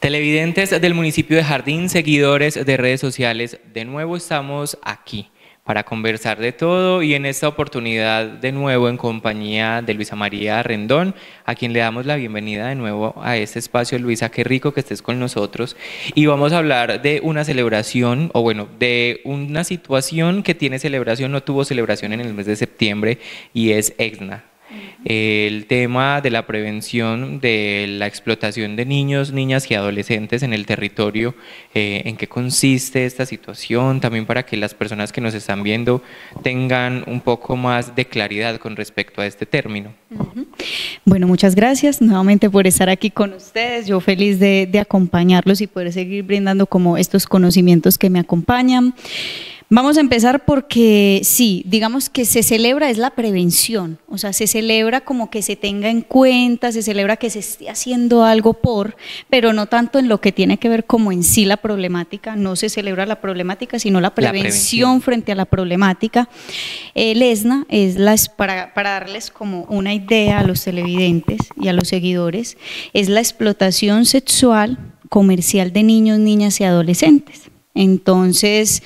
Televidentes del municipio de Jardín, seguidores de redes sociales, de nuevo estamos aquí para conversar de todo y en esta oportunidad de nuevo en compañía de Luisa María Rendón, a quien le damos la bienvenida de nuevo a este espacio. Luisa, qué rico que estés con nosotros y vamos a hablar de una celebración, o bueno, de una situación que tiene celebración, no tuvo celebración en el mes de septiembre, y es EXNA. El tema de la prevención de la explotación de niños, niñas y adolescentes en el territorio, en qué consiste esta situación, también para que las personas que nos están viendo tengan un poco más de claridad con respecto a este término. Bueno, muchas gracias nuevamente por estar aquí con ustedes. Yo feliz de acompañarlos y poder seguir brindando como estos conocimientos que me acompañan. Vamos a empezar porque sí, digamos que se celebra es la prevención, o sea, se celebra como que se tenga en cuenta, se celebra que se esté haciendo algo pero no tanto en lo que tiene que ver como en sí la problemática. No se celebra la problemática, sino la prevención frente a la problemática. El EXNA es para darles como una idea a los televidentes y a los seguidores, es la explotación sexual comercial de niños, niñas y adolescentes. Entonces,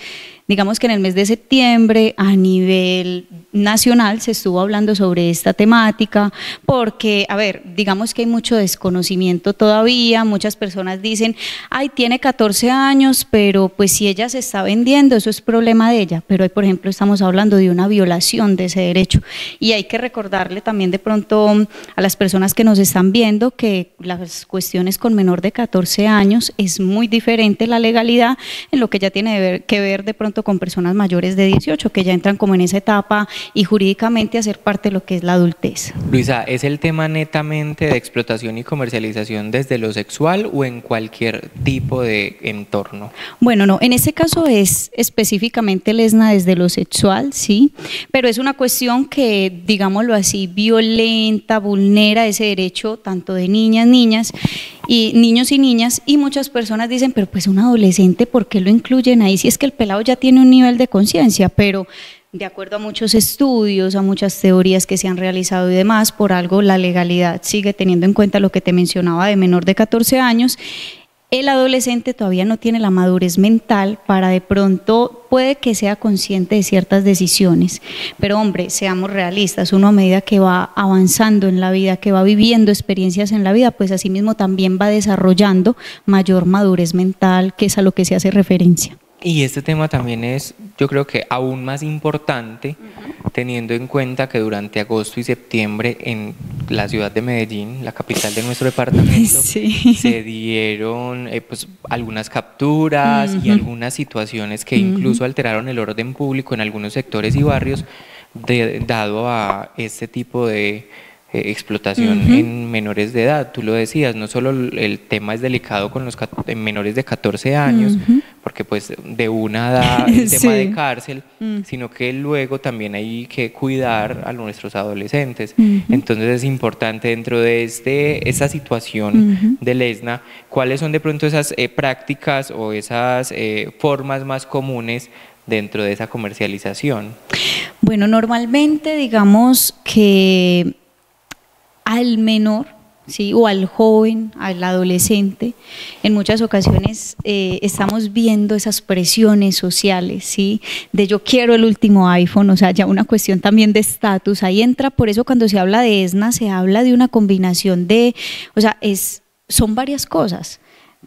digamos que en el mes de septiembre a nivel nacional se estuvo hablando sobre esta temática porque, a ver, digamos que hay mucho desconocimiento todavía. Muchas personas dicen, ay, tiene 14 años, pero pues si ella se está vendiendo, eso es problema de ella. Pero hoy, por ejemplo, estamos hablando de una violación de ese derecho y hay que recordarle también de pronto a las personas que nos están viendo que las cuestiones con menor de 14 años es muy diferente la legalidad en lo que ya tiene que ver de pronto con personas mayores de 18 que ya entran como en esa etapa y jurídicamente a ser parte de lo que es la adultez. Luisa, ¿es el tema netamente de explotación y comercialización desde lo sexual o en cualquier tipo de entorno? Bueno, no, en este caso es específicamente el EXNA desde lo sexual, sí, pero es una cuestión que, digámoslo así, violenta, vulnera ese derecho tanto de niñas y niños y niñas, y muchas personas dicen, pero pues un adolescente, ¿por qué lo incluyen ahí? Si es que el pelado ya tiene un nivel de conciencia, pero de acuerdo a muchos estudios, a muchas teorías que se han realizado y demás, por algo la legalidad sigue teniendo en cuenta lo que te mencionaba de menor de 14 años, el adolescente todavía no tiene la madurez mental para de pronto, puede que sea consciente de ciertas decisiones, pero hombre, seamos realistas, uno a medida que va avanzando en la vida, que va viviendo experiencias en la vida, pues así mismo también va desarrollando mayor madurez mental, que es a lo que se hace referencia. Y este tema también es, yo creo que aún más importante, teniendo en cuenta que durante agosto y septiembre en la ciudad de Medellín, la capital de nuestro departamento, sí, se dieron pues, algunas capturas y algunas situaciones que incluso alteraron el orden público en algunos sectores y barrios dado a este tipo de explotación en menores de edad. Tú lo decías, no solo el tema es delicado con los menores de 14 años, porque pues de una da el tema de cárcel, sino que luego también hay que cuidar a nuestros adolescentes. Entonces es importante dentro de esta situación del EXNA, ¿cuáles son de pronto esas prácticas o esas formas más comunes dentro de esa comercialización? Bueno, normalmente digamos que al menor, ¿sí?, o al joven, al adolescente, en muchas ocasiones estamos viendo esas presiones sociales, ¿sí?, de yo quiero el último iPhone, o sea, ya una cuestión también de estatus, ahí entra. Por eso cuando se habla de EXNA se habla de una combinación de, o sea, son varias cosas,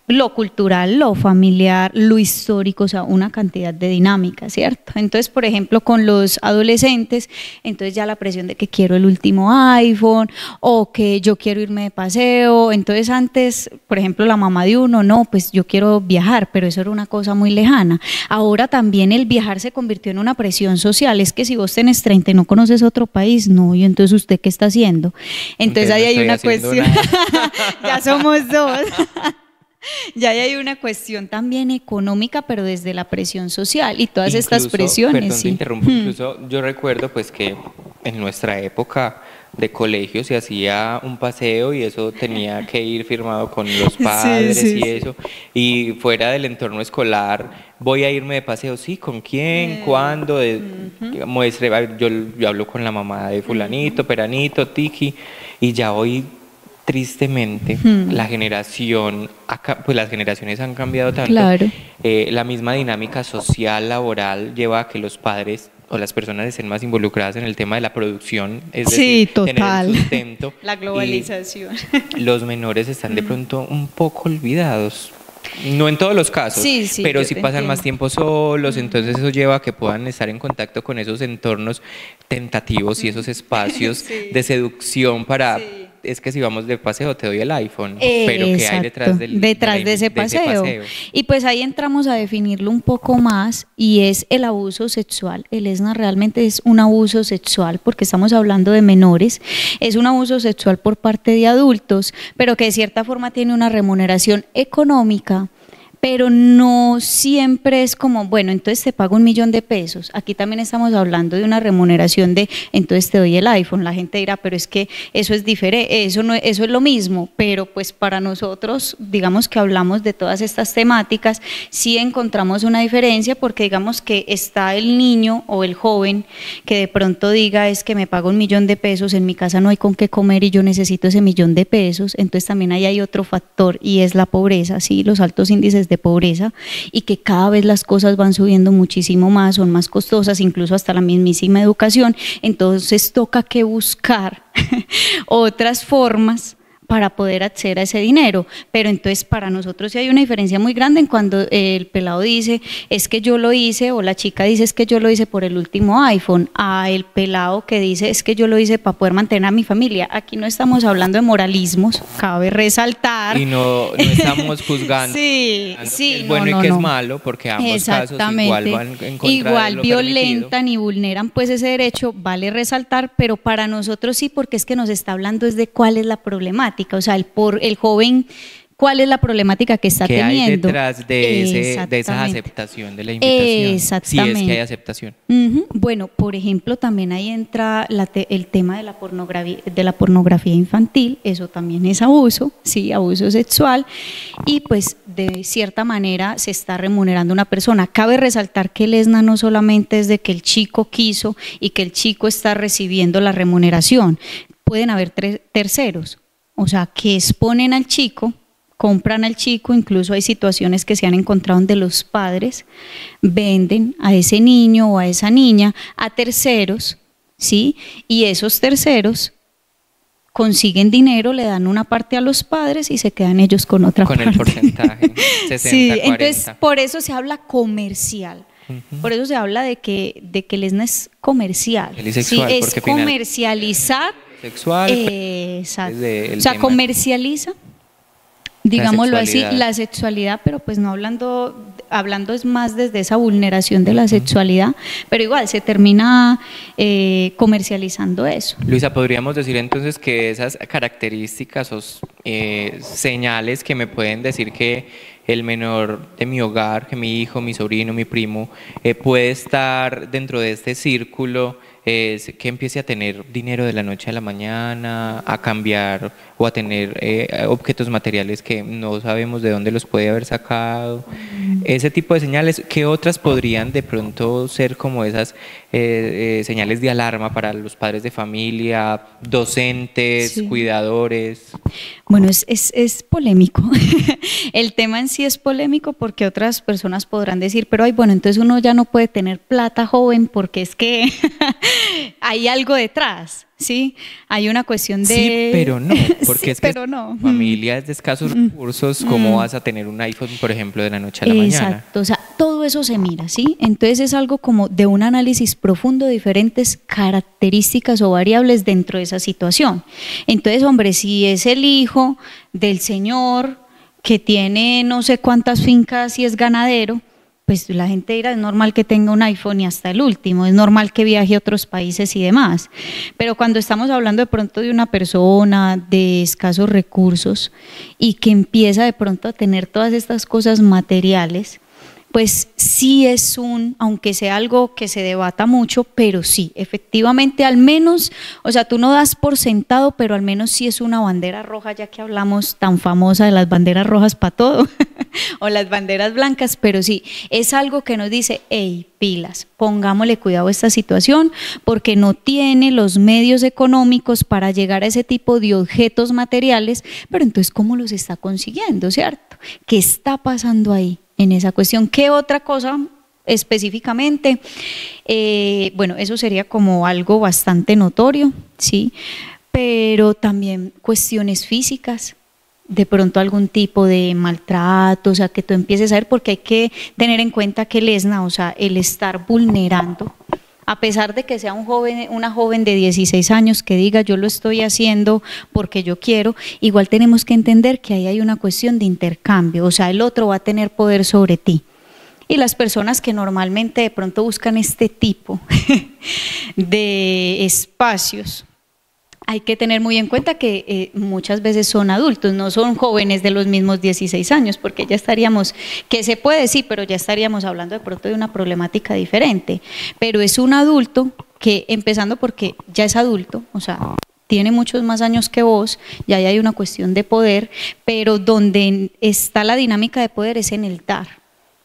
lo cultural, lo familiar, lo histórico, o sea, una cantidad de dinámicas, ¿cierto? Entonces, por ejemplo, con los adolescentes, entonces ya la presión de que quiero el último iPhone o que yo quiero irme de paseo. Entonces antes, por ejemplo, la mamá de uno, no, pues yo quiero viajar, pero eso era una cosa muy lejana. Ahora también el viajar se convirtió en una presión social. Es que si vos tenés 30 y no conoces otro país, no, y entonces ¿usted qué está haciendo? Entonces ahí hay una cuestión, ya somos dos. Ya hay una cuestión también económica, pero desde la presión social y todas estas presiones. Perdón, te interrumpo, incluso yo recuerdo pues que en nuestra época de colegio se hacía un paseo y eso tenía que ir firmado con los padres y eso, y fuera del entorno escolar, voy a irme de paseo, sí, ¿con quién? ¿Cuándo? Muestre, yo hablo con la mamá de fulanito, peranito, tiki, y ya hoy tristemente la generación, pues las generaciones han cambiado tanto, Claro. La misma dinámica social, laboral, lleva a que los padres o las personas estén más involucradas en el tema de la producción, es Sí, decir, tener total. el sustento. La globalización. Y los menores están de pronto un poco olvidados. No en todos los casos, Sí, sí, pero yo sí te pasan más entiendo. tiempo solos, entonces eso lleva a que puedan estar en contacto con esos entornos tentativos y esos espacios Sí. de seducción para, Sí. es que si vamos de paseo te doy el iPhone, pero ¿qué hay detrás detrás de ese paseo? Y pues ahí entramos a definirlo un poco más y es el abuso sexual. El ESNA realmente es un abuso sexual porque estamos hablando de menores, es un abuso sexual por parte de adultos, pero que de cierta forma tiene una remuneración económica, pero no siempre es como, bueno, entonces te pago 1.000.000 de pesos. Aquí también estamos hablando de una remuneración de, entonces te doy el iPhone. La gente dirá, pero es que eso es diferente, eso no, eso es lo mismo, pero pues para nosotros, digamos que hablamos de todas estas temáticas, sí encontramos una diferencia porque digamos que está el niño o el joven que de pronto diga es que me pago 1.000.000 de pesos, en mi casa no hay con qué comer y yo necesito ese 1.000.000 de pesos, entonces también ahí hay otro factor y es la pobreza, sí, los altos índices de pobreza y que cada vez las cosas van subiendo muchísimo más, son más costosas, incluso hasta la mismísima educación, entonces toca que buscar otras formas para poder acceder a ese dinero, pero entonces para nosotros sí hay una diferencia muy grande en cuando el pelado dice es que yo lo hice o la chica dice es que yo lo hice por el último iPhone, a el pelado que dice es que yo lo hice para poder mantener a mi familia. Aquí no estamos hablando de moralismos, cabe resaltar. Y no estamos juzgando Sí, que sí, es bueno no, y que no. es malo, porque ambos casos igual van en contra Igual de lo violentan permitido. y vulneran pues ese derecho, vale resaltar, pero para nosotros sí, porque es que nos está hablando es de cuál es la problemática, o sea, el joven, cuál es la problemática que está ¿Qué hay teniendo. detrás de esa Exactamente. aceptación de la invitación? Exactamente. Si es que hay aceptación. Bueno, por ejemplo, también ahí entra el tema de la pornografía infantil, eso también es abuso, sí, abuso sexual, y pues de cierta manera se está remunerando a una persona. Cabe resaltar que el ESNA no solamente es de que el chico quiso y que el chico está recibiendo la remuneración, pueden haber terceros, o sea, que exponen al chico, compran al chico, incluso hay situaciones que se han encontrado donde los padres venden a ese niño o a esa niña a terceros, ¿sí? Y esos terceros consiguen dinero, le dan una parte a los padres y se quedan ellos con otra parte. Con el porcentaje, 60, Sí, 40. entonces por eso se habla comercial. Por eso se habla de que el ESNA es comercial, El sexual, sí, es porque final- comercializar. Sexual, Exacto. desde el O sea, tema- comercializa, digámoslo así, sexualidad. la sexualidad, pero pues no hablando es más desde esa vulneración de la sexualidad, pero igual se termina comercializando eso. Luisa, ¿podríamos decir entonces que esas características o señales que me pueden decir que el menor de mi hogar, que mi hijo, mi sobrino, mi primo, puede estar dentro de este círculo, es que empiece a tener dinero de la noche a la mañana, a cambiar o a tener objetos materiales que no sabemos de dónde los puede haber sacado? Ese tipo de señales, ¿qué otras podrían de pronto ser como esas señales de alarma para los padres de familia, docentes, Sí. cuidadores? Bueno, es polémico. El tema en sí es polémico porque otras personas podrán decir, pero ay, bueno, entonces uno ya no puede tener plata joven porque es que hay algo detrás, ¿sí? Hay una cuestión de... Sí, pero no, porque Sí, es que pero no. familias de escasos recursos, ¿cómo vas a tener un iPhone, por ejemplo, de la noche a la mañana? Exacto, o sea, todo eso se mira, ¿sí? Entonces es algo como de un análisis profundo de diferentes características o variables dentro de esa situación. Entonces, hombre, si es el hijo del señor que tiene no sé cuántas fincas y es ganadero, pues la gente dirá, es normal que tenga un iPhone y hasta el último, es normal que viaje a otros países y demás. Pero cuando estamos hablando de pronto de una persona de escasos recursos y que empieza de pronto a tener todas estas cosas materiales, pues sí aunque sea algo que se debata mucho, pero sí, efectivamente, al menos, o sea, tú no das por sentado, pero al menos sí es una bandera roja, ya que hablamos tan famosa de las banderas rojas para todo, o las banderas blancas, pero sí, es algo que nos dice, hey, pilas, pongámosle cuidado a esta situación, porque no tiene los medios económicos para llegar a ese tipo de objetos materiales, pero entonces, ¿cómo los está consiguiendo, cierto? ¿Qué está pasando ahí en esa cuestión? ¿Qué otra cosa específicamente? Bueno, eso sería como algo bastante notorio, ¿sí? Pero también cuestiones físicas, de pronto algún tipo de maltrato, o sea, que tú empieces a ver, porque hay que tener en cuenta que el ESNA, o sea, el estar vulnerando, a pesar de que sea una joven de 16 años que diga yo lo estoy haciendo porque yo quiero, igual tenemos que entender que ahí hay una cuestión de intercambio, o sea, el otro va a tener poder sobre ti. Y las personas que normalmente de pronto buscan este tipo de espacios, hay que tener muy en cuenta que muchas veces son adultos, no son jóvenes de los mismos 16 años, porque ya estaríamos, que se puede sí, pero ya estaríamos hablando de pronto de una problemática diferente, pero es un adulto que, empezando porque ya es adulto, o sea, tiene muchos más años que vos, ya hay una cuestión de poder, pero donde está la dinámica de poder es en el dar.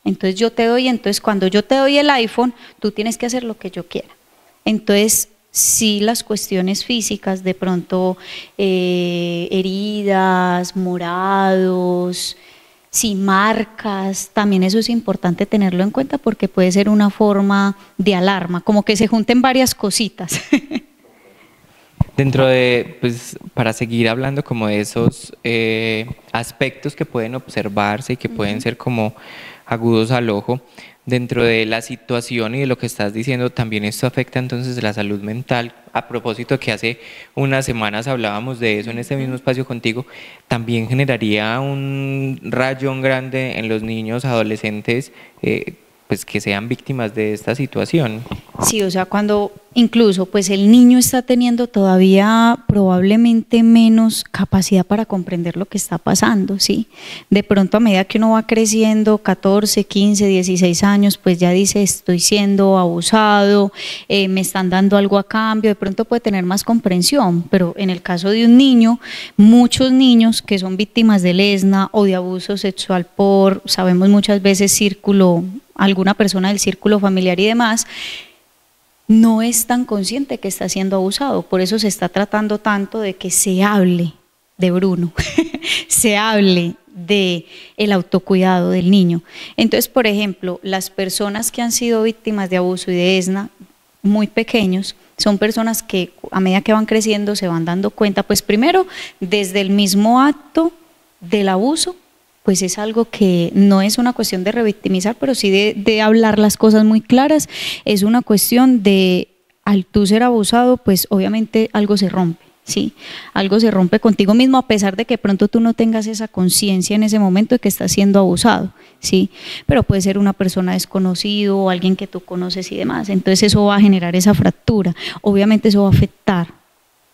Entonces yo te doy, entonces cuando yo te doy el iPhone, tú tienes que hacer lo que yo quiera. Entonces, sí, las cuestiones físicas, de pronto heridas, morados, sí, marcas, también eso es importante tenerlo en cuenta porque puede ser una forma de alarma, como que se junten varias cositas. Dentro de, pues, para seguir hablando como de esos aspectos que pueden observarse y que pueden ser como agudos al ojo, dentro de la situación y de lo que estás diciendo, también esto afecta entonces la salud mental. A propósito que hace unas semanas hablábamos de eso en este mismo espacio contigo, también generaría un rayón grande en los niños, adolescentes, pues que sean víctimas de esta situación. Sí, o sea, cuando incluso pues el niño está teniendo todavía probablemente menos capacidad para comprender lo que está pasando, ¿sí? De pronto a medida que uno va creciendo, 14, 15, 16 años, pues ya dice estoy siendo abusado, me están dando algo a cambio, de pronto puede tener más comprensión, pero en el caso de un niño, muchos niños que son víctimas del ESNA o de abuso sexual sabemos muchas veces alguna persona del círculo familiar y demás, no es tan consciente que está siendo abusado, por eso se está tratando tanto de que se hable de Bruno, se hable de el autocuidado del niño. Entonces, por ejemplo, las personas que han sido víctimas de abuso y de ESNA, muy pequeños, son personas que a medida que van creciendo se van dando cuenta, pues primero, desde el mismo acto del abuso, pues es algo que no es una cuestión de revictimizar, pero sí de hablar las cosas muy claras, es una cuestión de, al tú ser abusado, pues obviamente algo se rompe, ¿sí? Algo se rompe contigo mismo a pesar de que pronto tú no tengas esa conciencia en ese momento de que estás siendo abusado, ¿sí? Pero puede ser una persona desconocida o alguien que tú conoces y demás, entonces eso va a generar esa fractura, obviamente eso va a afectar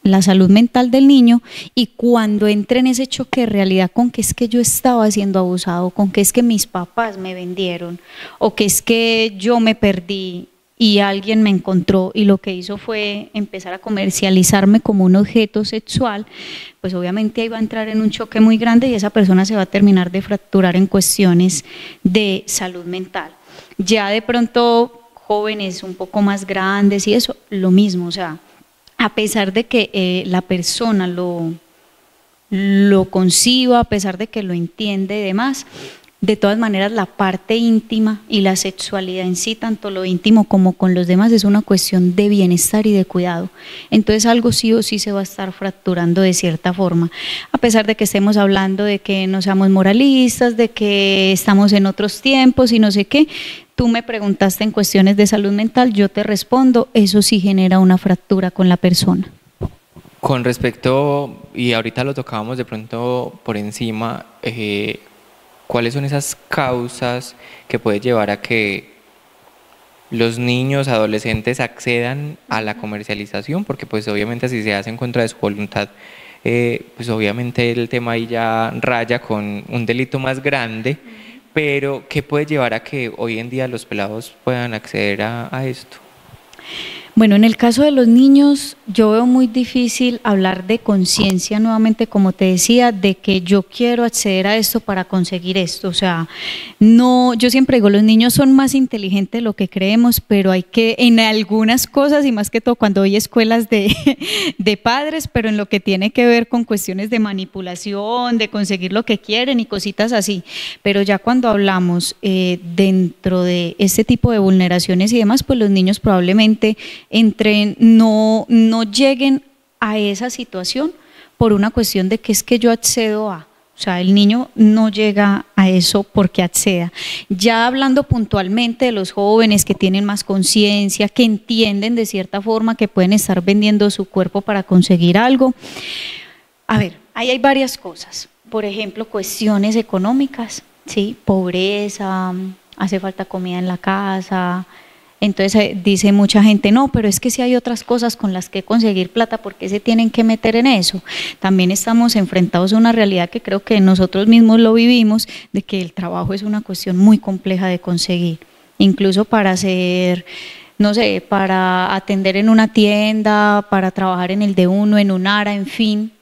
la salud mental del niño y cuando entre en ese choque de realidad con que es que yo estaba siendo abusado, con que es que mis papás me vendieron o que es que yo me perdí y alguien me encontró y lo que hizo fue empezar a comercializarme como un objeto sexual, pues obviamente ahí va a entrar en un choque muy grande y esa persona se va a terminar de fracturar en cuestiones de salud mental. Ya de pronto jóvenes un poco más grandes y eso, lo mismo, o sea, a pesar de que la persona lo conciba, a pesar de que lo entiende y demás, de todas maneras la parte íntima y la sexualidad en sí, tanto lo íntimo como con los demás, es una cuestión de bienestar y de cuidado. Entonces algo sí o sí se va a estar fracturando de cierta forma, a pesar de que estemos hablando de que no seamos moralistas, de que estamos en otros tiempos y no sé qué. Tú me preguntaste en cuestiones de salud mental, yo te respondo, eso sí genera una fractura con la persona. Con respecto, y ahorita lo tocábamos de pronto por encima, ¿cuáles son esas causas que puede llevar a que los niños, adolescentes accedan a la comercialización? Porque pues obviamente si se hace en contra de su voluntad, pues obviamente el tema ahí ya raya con un delito más grande, Pero, ¿qué puede llevar a que hoy en día los pelados puedan acceder a esto? Bueno, en el caso de los niños, yo veo muy difícil hablar de conciencia, nuevamente, como te decía, de que yo quiero acceder a esto para conseguir esto. O sea, no, yo siempre digo, los niños son más inteligentes de lo que creemos, pero hay que, en algunas cosas, y más que todo cuando hay escuelas de padres, pero en lo que tiene que ver con cuestiones de manipulación, de conseguir lo que quieren y cositas así. Pero ya cuando hablamos dentro de este tipo de vulneraciones y demás, pues los niños probablemente no lleguen a esa situación por una cuestión de que es que yo accedo a, o sea, el niño no llega a eso porque acceda. Ya hablando puntualmente de los jóvenes que tienen más conciencia, que entienden de cierta forma que pueden estar vendiendo su cuerpo para conseguir algo. A ver, ahí hay varias cosas. Por ejemplo, cuestiones económicas, ¿sí? Pobreza, hace falta comida en la casa. Entonces dice mucha gente, no, pero es que si hay otras cosas con las que conseguir plata, ¿por qué se tienen que meter en eso? También estamos enfrentados a una realidad que creo que nosotros mismos lo vivimos, de que el trabajo es una cuestión muy compleja de conseguir, incluso para hacer, no sé, para atender en una tienda, para trabajar en el de uno, en un ARA, en fin,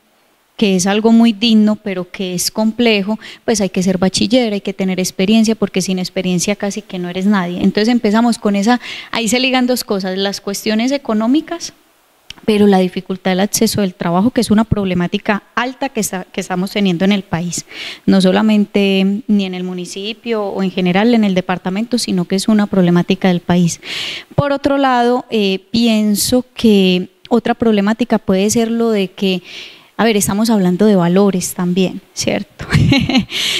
que es algo muy digno, pero que es complejo, pues hay que ser bachiller, hay que tener experiencia, porque sin experiencia casi que no eres nadie. Entonces empezamos con esa, ahí se ligan dos cosas, las cuestiones económicas, pero la dificultad del acceso al trabajo, que es una problemática alta que estamos teniendo en el país, no solamente ni en el municipio o en general en el departamento, sino que es una problemática del país. Por otro lado, pienso que otra problemática puede ser lo de que, a ver, estamos hablando de valores también, ¿cierto?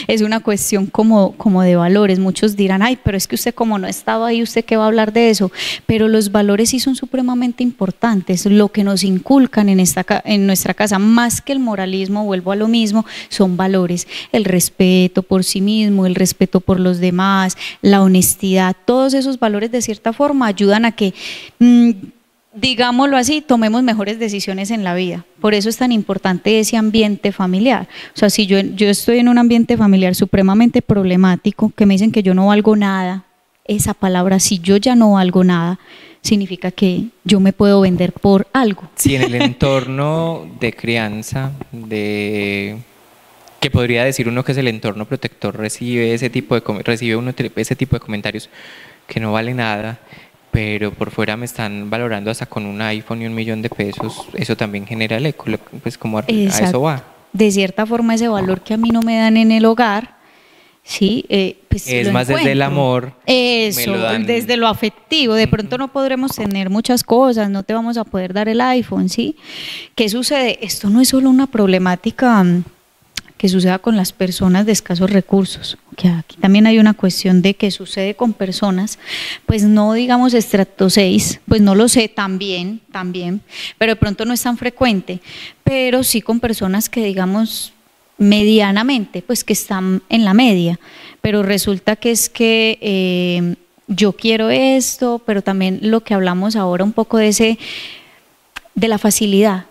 Es una cuestión como de valores. Muchos dirán, ay, pero es que usted como no ha estado ahí, ¿usted qué va a hablar de eso? Pero los valores sí son supremamente importantes. Lo que nos inculcan en nuestra casa, más que el moralismo, vuelvo a lo mismo, son valores. El respeto por sí mismo, el respeto por los demás, la honestidad, todos esos valores de cierta forma ayudan a que digámoslo así, tomemos mejores decisiones en la vida. Por eso es tan importante ese ambiente familiar. O sea, si yo estoy en un ambiente familiar supremamente problemático, que me dicen que yo no valgo nada, esa palabra, si yo ya no valgo nada, significa que yo me puedo vender por algo. Si en el entorno de crianza, que podría decir uno que es el entorno protector, recibe ese tipo de comentarios que no vale nada, pero por fuera me están valorando hasta con un iPhone y $1.000.000, eso también genera el eco, pues como a eso va. De cierta forma ese valor que a mí no me dan en el hogar, sí, pues es más encuentro. Desde el amor. Eso, desde lo afectivo. De pronto no podremos tener muchas cosas, no te vamos a poder dar el iPhone, ¿sí? ¿Qué sucede? Esto no es solo una problemática que suceda con las personas de escasos recursos, que aquí también hay una cuestión de que sucede con personas, pues no digamos estrato 6, pues no lo sé, también, pero de pronto no es tan frecuente, pero sí con personas que digamos medianamente, pues que están en la media, pero resulta que es que yo quiero esto, pero también lo que hablamos ahora un poco de la facilidad,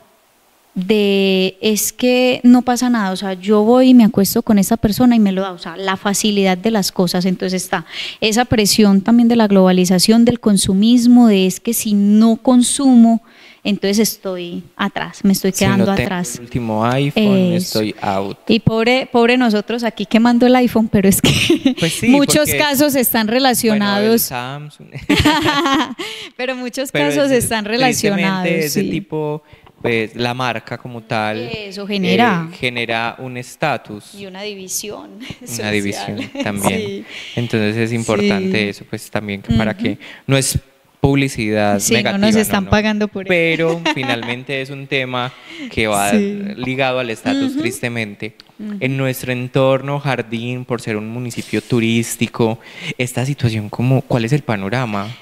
es que no pasa nada, o sea, yo voy y me acuesto con esa persona y me lo da, o sea, la facilidad de las cosas. Entonces está esa presión también de la globalización, del consumismo, de es que si no consumo, entonces estoy atrás, me estoy quedando atrás. Si no tengo el último iPhone, estoy out. Y pobre nosotros aquí quemando el iPhone, pero es que pues sí, muchos casos están relacionados. Bueno, Samsung. Pero muchos casos están relacionados. Ese tipo, pues la marca como tal, eso genera un estatus y una división social. Una división también. Sí. Entonces es importante eso, pues también para que no es publicidad negativa. No nos están pagando por eso. Pero finalmente es un tema que va ligado al estatus, tristemente. En nuestro entorno, Jardín, por ser un municipio turístico, esta situación, ¿cuál es el panorama?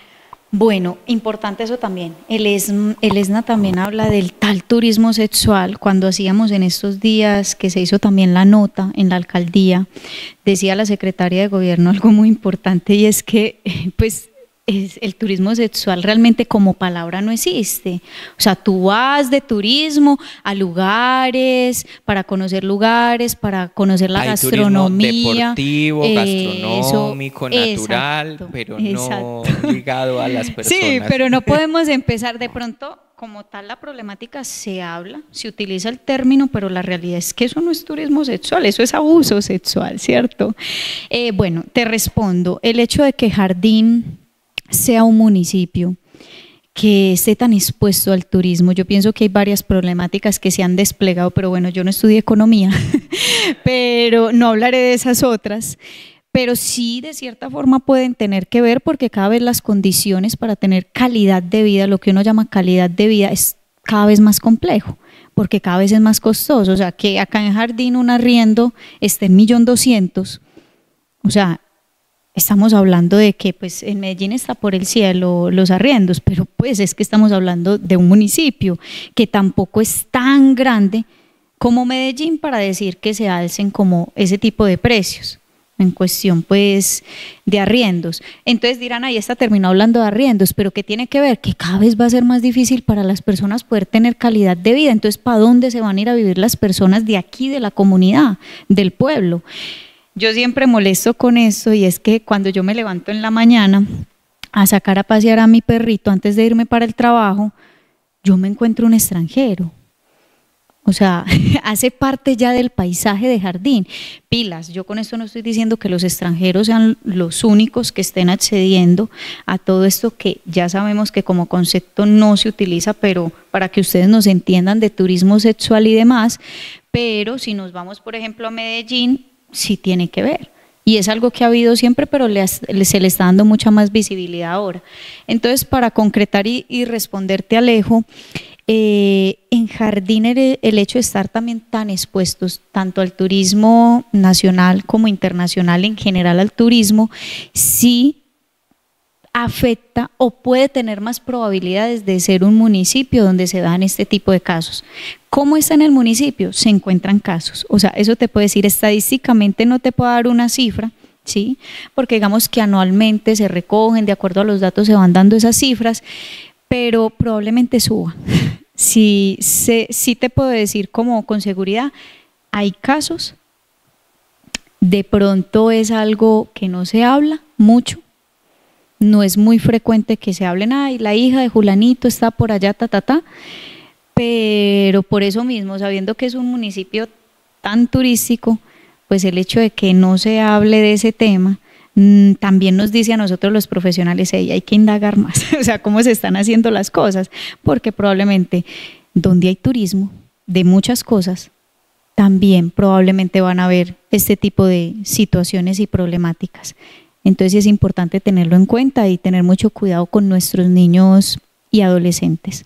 Bueno, importante eso también. El ESNA también habla del tal turismo sexual. Cuando hacíamos en estos días, que se hizo también la nota en la alcaldía, decía la secretaria de gobierno algo muy importante, y es que pues el turismo sexual realmente como palabra no existe. O sea, tú vas de turismo a lugares, para conocer la Hay gastronomía. turismo deportivo, gastronómico, natural, Exacto, pero exacto. no ligado a las personas. Sí, pero no podemos empezar de pronto. Como tal, la problemática se habla, se utiliza el término, pero la realidad es que eso no es turismo sexual, eso es abuso sexual, ¿cierto? Bueno, te respondo, el hecho de que Jardín sea un municipio que esté tan expuesto al turismo, yo pienso que hay varias problemáticas que se han desplegado, pero bueno, yo no estudié economía, pero no hablaré de esas otras. Pero sí, de cierta forma pueden tener que ver porque cada vez las condiciones para tener calidad de vida, lo que uno llama calidad de vida, es cada vez más complejo, porque cada vez es más costoso. O sea, que acá en Jardín un arriendo esté en 1.200.000, o sea, estamos hablando de que pues en Medellín está por el cielo los arriendos, pero pues es que estamos hablando de un municipio que tampoco es tan grande como Medellín para decir que se alcen como ese tipo de precios en cuestión pues de arriendos. Entonces dirán, ahí está, terminó hablando de arriendos, pero ¿qué tiene que ver? Que cada vez va a ser más difícil para las personas poder tener calidad de vida. Entonces, ¿para dónde se van a ir a vivir las personas de aquí, de la comunidad, del pueblo? Yo siempre molesto con esto y es que cuando yo me levanto en la mañana a sacar a pasear a mi perrito antes de irme para el trabajo, yo me encuentro un extranjero. O sea, hace parte ya del paisaje de Jardín. Pilas, yo con esto no estoy diciendo que los extranjeros sean los únicos que estén accediendo a todo esto que ya sabemos que como concepto no se utiliza, pero para que ustedes nos entiendan de turismo sexual y demás, pero si nos vamos por ejemplo a Medellín, sí tiene que ver. Y es algo que ha habido siempre, pero se le está dando mucha más visibilidad ahora. Entonces, para concretar y responderte, Alejo, en Jardín el hecho de estar también tan expuestos tanto al turismo nacional como internacional, en general al turismo, sí afecta o puede tener más probabilidades de ser un municipio donde se dan este tipo de casos. ¿Cómo está en el municipio? Se encuentran casos. O sea, eso te puede decir estadísticamente, no te puedo dar una cifra, ¿sí? Porque digamos que anualmente se recogen, de acuerdo a los datos se van dando esas cifras, pero probablemente suba. Sí te puedo decir como con seguridad, hay casos, de pronto es algo que no se habla mucho, no es muy frecuente que se hablen, ay, la hija de Julanito está por allá, pero por eso mismo, sabiendo que es un municipio tan turístico, pues el hecho de que no se hable de ese tema, también nos dice a nosotros los profesionales, hey, hay que indagar más, o sea, cómo se están haciendo las cosas, porque probablemente donde hay turismo de muchas cosas, también probablemente van a haber este tipo de situaciones y problemáticas. Entonces es importante tenerlo en cuenta y tener mucho cuidado con nuestros niños y adolescentes.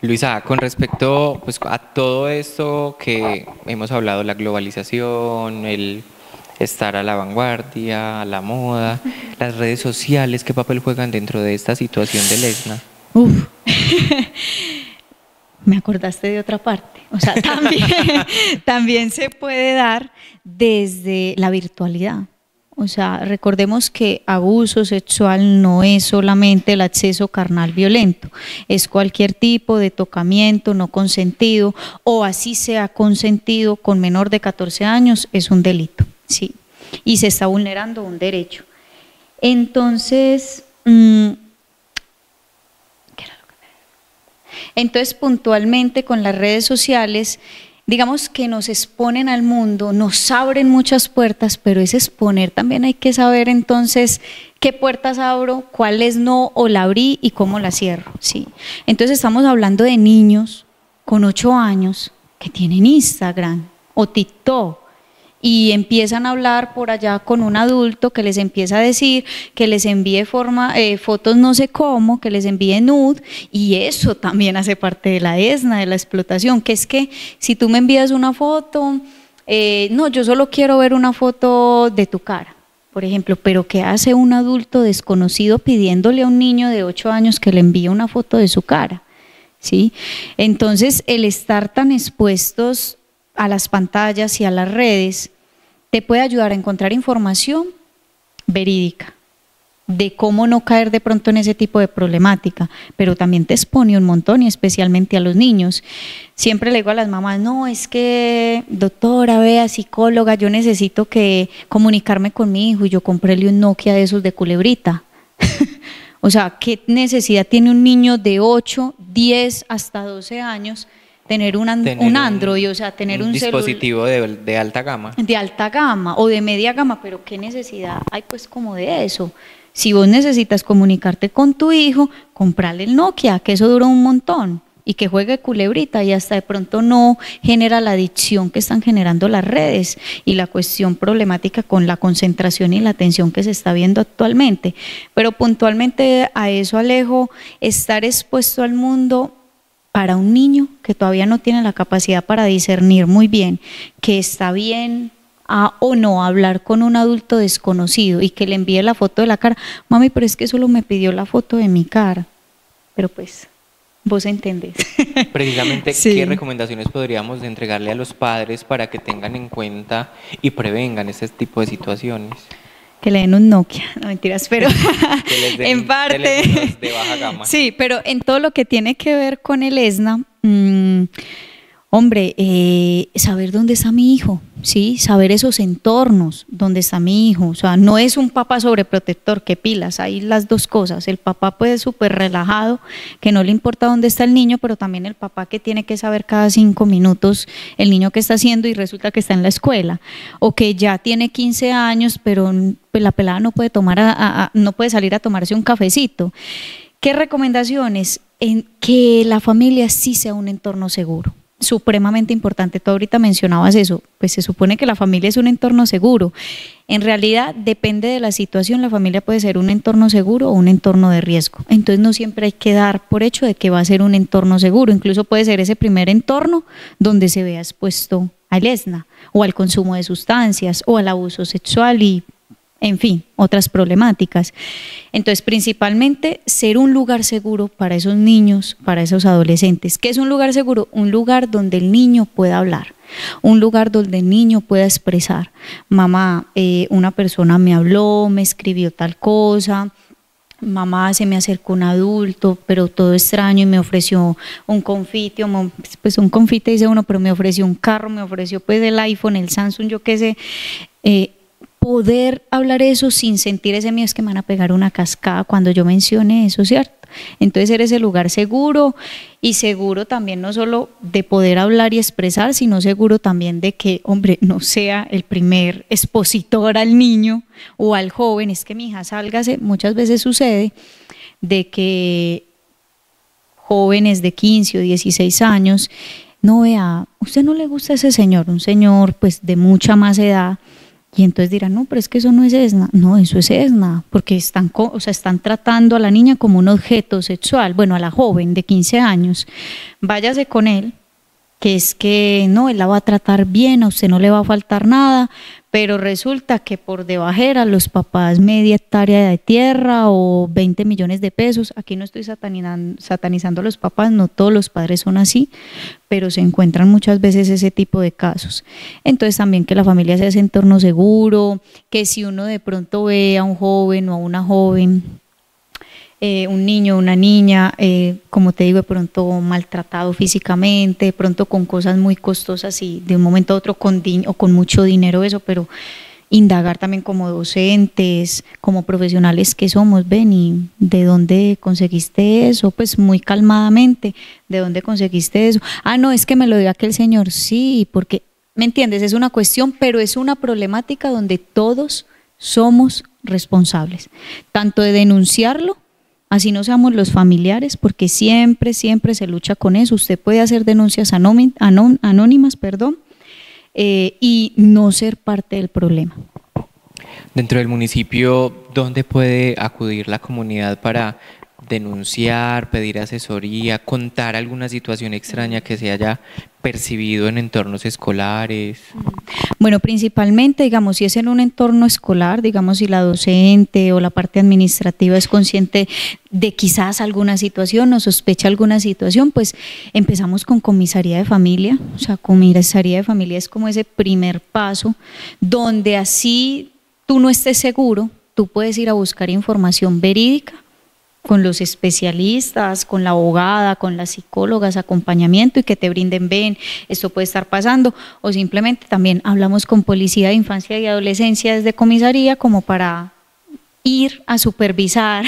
Luisa, con respecto pues, a todo esto que hemos hablado, la globalización, el estar a la vanguardia, a la moda, las redes sociales, ¿qué papel juegan dentro de esta situación del ESNA? Uf, me acordaste de otra parte, o sea, también se puede dar desde la virtualidad. O sea, recordemos que abuso sexual no es solamente el acceso carnal violento, es cualquier tipo de tocamiento no consentido o así sea consentido con menor de 14 años, es un delito, sí, y se está vulnerando un derecho. Entonces, puntualmente con las redes sociales, digamos que nos exponen al mundo, nos abren muchas puertas, pero ese exponer también hay que saber entonces qué puertas abro, cuáles no, o la abrí y cómo la cierro, ¿sí? Entonces estamos hablando de niños con 8 años que tienen Instagram o TikTok y empiezan a hablar por allá con un adulto que les empieza a decir que les envíe fotos no sé cómo, que les envíe nude, y eso también hace parte de la ESNA, de la explotación, que es que si tú me envías una foto, no, yo solo quiero ver una foto de tu cara, por ejemplo, pero ¿qué hace un adulto desconocido pidiéndole a un niño de 8 años que le envíe una foto de su cara? ¿Sí? Entonces, el estar tan expuestos a las pantallas y a las redes te puede ayudar a encontrar información verídica, de cómo no caer de pronto en ese tipo de problemática, pero también te expone un montón y especialmente a los niños. Siempre le digo a las mamás, no, es que doctora, vea, psicóloga, yo necesito que comunicarme con mi hijo y yo cómprele un Nokia de esos de culebrita. O sea, ¿qué necesidad tiene un niño de 8, 10 hasta 12 años tener un Android, o sea, tener un dispositivo de alta gama? De alta gama o de media gama, pero ¿qué necesidad hay pues como de eso? Si vos necesitas comunicarte con tu hijo, comprarle el Nokia, que eso dura un montón, y que juegue culebrita y hasta de pronto no genera la adicción que están generando las redes y la cuestión problemática con la concentración y la atención que se está viendo actualmente. Pero puntualmente a eso, Alejo, estar expuesto al mundo para un niño que todavía no tiene la capacidad para discernir muy bien que está bien o no hablar con un adulto desconocido y que le envíe la foto de la cara, mami, pero es que solo me pidió la foto de mi cara, pero pues vos entendés. Precisamente, sí. ¿Qué recomendaciones podríamos entregarle a los padres para que tengan en cuenta y prevengan ese tipo de situaciones? Que le den un Nokia, no mentiras, pero que les den en parte teléfonos de baja gama. Sí, pero en todo lo que tiene que ver con el ESNA, hombre, saber dónde está mi hijo, ¿sí? Saber esos entornos donde está mi hijo. O sea, no es un papá sobreprotector, que pilas, hay las dos cosas. El papá puede súper relajado, que no le importa dónde está el niño, pero también el papá que tiene que saber cada 5 minutos el niño que está haciendo y resulta que está en la escuela. O que ya tiene 15 años, pero la pelada no puede no puede salir a tomarse un cafecito. ¿Qué recomendaciones? En que la familia sí sea un entorno seguro. Supremamente importante. Tú ahorita mencionabas eso, pues se supone que la familia es un entorno seguro. En realidad depende de la situación, la familia puede ser un entorno seguro o un entorno de riesgo. Entonces no siempre hay que dar por hecho de que va a ser un entorno seguro, incluso puede ser ese primer entorno donde se vea expuesto al ESNA o al consumo de sustancias o al abuso sexual y en fin, otras problemáticas. Entonces, principalmente ser un lugar seguro para esos niños, para esos adolescentes. ¿Qué es un lugar seguro? Un lugar donde el niño pueda hablar, un lugar donde el niño pueda expresar. Mamá, una persona me habló, me escribió tal cosa. Mamá, se me acercó un adulto, pero todo extraño y me ofreció un confite, pues un confite dice uno, pero me ofreció un carro, me ofreció pues el iPhone, el Samsung, yo qué sé. Poder hablar eso sin sentir ese miedo, es que me van a pegar una cascada cuando yo mencione eso, ¿cierto? Entonces eres el lugar seguro y seguro también no solo de poder hablar y expresar, sino seguro también de que, hombre, no sea el primer expositor al niño o al joven, es que mi hija sálgase, muchas veces sucede de que jóvenes de 15 o 16 años, no vea, ¿usted no le gusta ese señor? Un señor pues de mucha más edad. Y entonces dirán, no, pero es que eso no es ESNA. No, eso es ESNA, porque están tratando a la niña como un objeto sexual, bueno, a la joven de 15 años. Váyase con él, que es que no, él la va a tratar bien, a usted no le va a faltar nada, pero resulta que por debajera los papás media hectárea de tierra o 20 millones de pesos, aquí no estoy satanizando a los papás, no todos los padres son así, pero se encuentran muchas veces ese tipo de casos. Entonces también que la familia sea ese entorno seguro, que si uno de pronto ve a un joven o a una joven, un niño, una niña, como te digo, de pronto maltratado físicamente, de pronto con cosas muy costosas y de un momento a otro con mucho dinero eso, pero indagar también como docentes, como profesionales que somos, ven y ¿de dónde conseguiste eso? Pues muy calmadamente, ¿de dónde conseguiste eso? Ah, no, es que me lo dio aquel señor, sí, porque, ¿me entiendes? Es una cuestión, pero es una problemática donde todos somos responsables, tanto de denunciarlo, así no seamos los familiares, porque siempre se lucha con eso. Usted puede hacer denuncias anónimas, y no ser parte del problema. Dentro del municipio, ¿dónde puede acudir la comunidad para denunciar, pedir asesoría, contar alguna situación extraña que se haya percibido en entornos escolares? Bueno, principalmente, digamos, si es en un entorno escolar, digamos, si la docente o la parte administrativa es consciente de quizás alguna situación o sospecha alguna situación, pues empezamos con comisaría de familia. O sea, comisaría de familia es como ese primer paso donde así tú no estés seguro, tú puedes ir a buscar información verídica con los especialistas, con la abogada, con las psicólogas, acompañamiento y que te brinden, ven, esto puede estar pasando, o simplemente también hablamos con Policía de Infancia y Adolescencia desde comisaría como para ir a supervisar,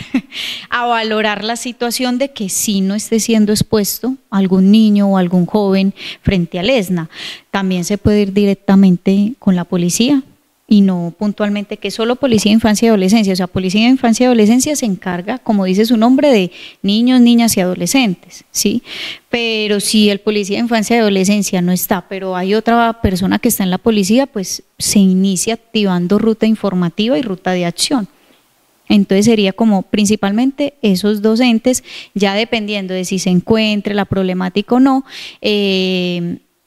a valorar la situación de que sí no esté siendo expuesto algún niño o algún joven frente al ESNA. También se puede ir directamente con la policía y no puntualmente que solo Policía de Infancia y Adolescencia. O sea, Policía de Infancia y Adolescencia se encarga, como dice su nombre, de niños, niñas y adolescentes, ¿sí? Pero si el Policía de Infancia y Adolescencia no está, pero hay otra persona que está en la policía, pues se inicia activando ruta informativa y ruta de acción. Entonces sería como principalmente esos dos entes, ya dependiendo de si se encuentre la problemática o no,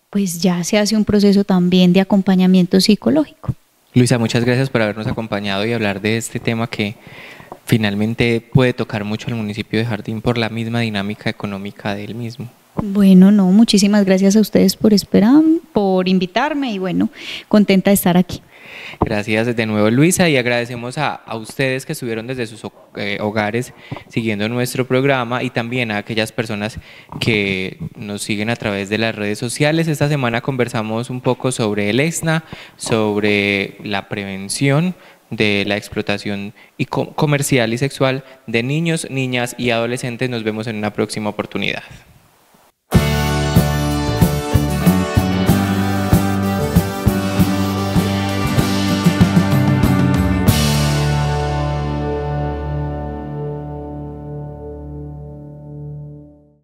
pues ya se hace un proceso también de acompañamiento psicológico. Luisa, muchas gracias por habernos acompañado y hablar de este tema que finalmente puede tocar mucho al municipio de Jardín por la misma dinámica económica del mismo. Bueno, no, muchísimas gracias a ustedes por esperar, por invitarme y bueno, contenta de estar aquí. Gracias de nuevo, Luisa, y agradecemos a ustedes que estuvieron desde sus hogares siguiendo nuestro programa y también a aquellas personas que nos siguen a través de las redes sociales. Esta semana conversamos un poco sobre el ESNA, sobre la prevención de la explotación comercial y sexual de niños, niñas y adolescentes. Nos vemos en una próxima oportunidad.